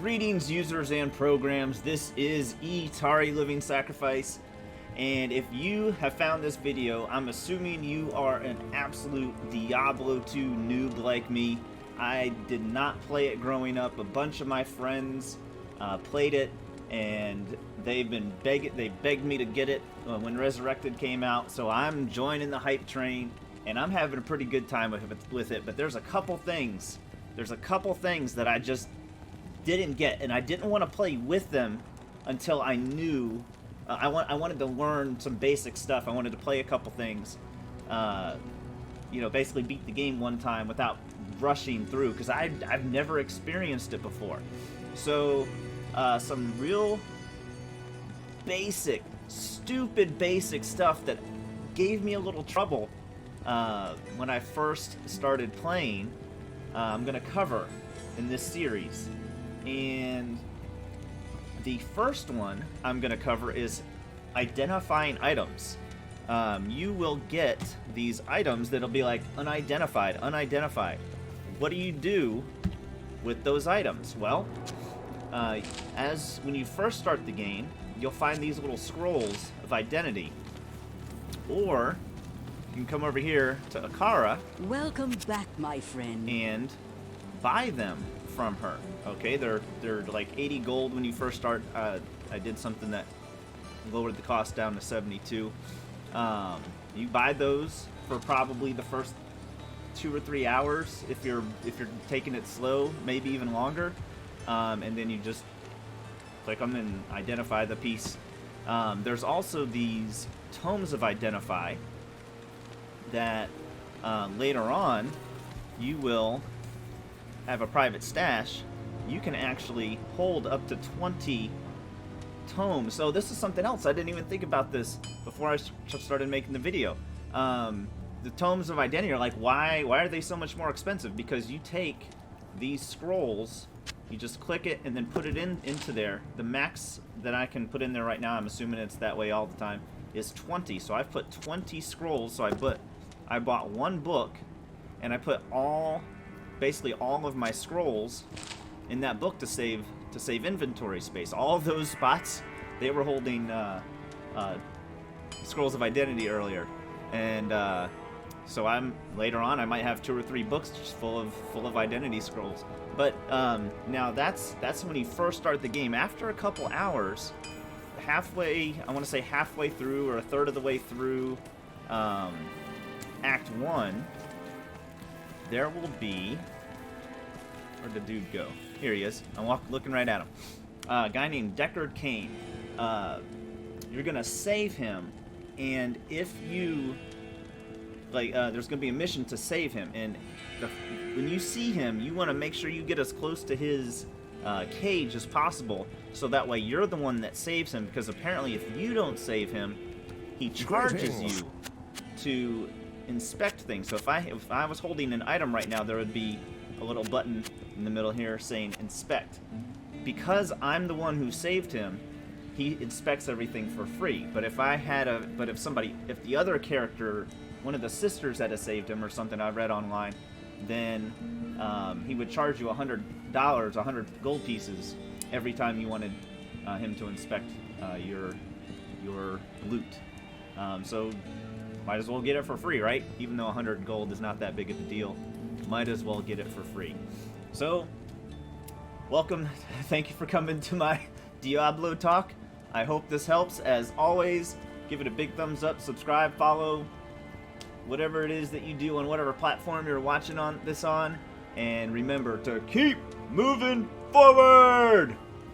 Greetings, users and programs. This is Atari Living Sacrifice, and if you have found this video, I'm assuming you are an absolute Diablo 2 noob like me. I did not play it growing up. A bunch of my friends played it, and they begged me to get it when Resurrected came out. So I'm joining the hype train, and I'm having a pretty good time with it. But there's a couple things that I just didn't get, and I didn't want to play with them until I knew. I wanted to learn some basic stuff. I wanted to play a couple things, basically beat the game one time without rushing through, because I've never experienced it before. So some real basic, stupid basic stuff that gave me a little trouble when I first started playing, I'm going to cover in this series. And the first one I'm going to cover is identifying items. You will get these items that'll be like unidentified. What do you do with those items? Well, when you first start the game, you'll find these little scrolls of identity. Or you can come over here to Akara. Welcome back, my friend. And buy them from her. Okay, they're like 80 gold when you first start. I did something that lowered the cost down to 72. You buy those for probably the first 2 or 3 hours if you're taking it slow, maybe even longer. And then you just click them and identify the piece. There's also these tomes of identify that later on you will have a private stash. You can actually hold up to 20 tomes. So this is something else. I didn't even think about this before I started making the video. The tomes of identity are like, why are they so much more expensive? Because you take these scrolls, you just click it and then put it into there. The max that I can put in there right now, I'm assuming it's that way all the time, is 20. So I've put 20 scrolls. So I bought one book, and I put basically all of my scrolls in that book to save inventory space. All of those spots, they were holding scrolls of identity earlier, and so later on I might have 2 or 3 books just full of identity scrolls. But now that's when you first start the game. After a couple hours, halfway through, or a third of the way through Act 1, there will be... Where'd the dude go? Here he is. I'm looking right at him. A guy named Deckard Kane. You're gonna save him, and if you there's gonna be a mission to save him. And when you see him, you want to make sure you get as close to his cage as possible, so that way you're the one that saves him. Because apparently, if you don't save him, he charges you to inspect things. So if I was holding an item right now, there would be a little button in the middle here saying inspect. Because I'm the one who saved him, he inspects everything for free. But if the other character, one of the sisters had saved him or something I read online, then he would charge you $100, 100 gold pieces every time you wanted him to inspect your loot. So might as well get it for free, right? Even though 100 gold is not that big of a deal, might as well get it for free. So, welcome. Thank you for coming to my Diablo talk. I hope this helps. As always, give it a big thumbs up, subscribe, follow, whatever it is that you do on whatever platform you're watching this on. And remember to keep moving forward!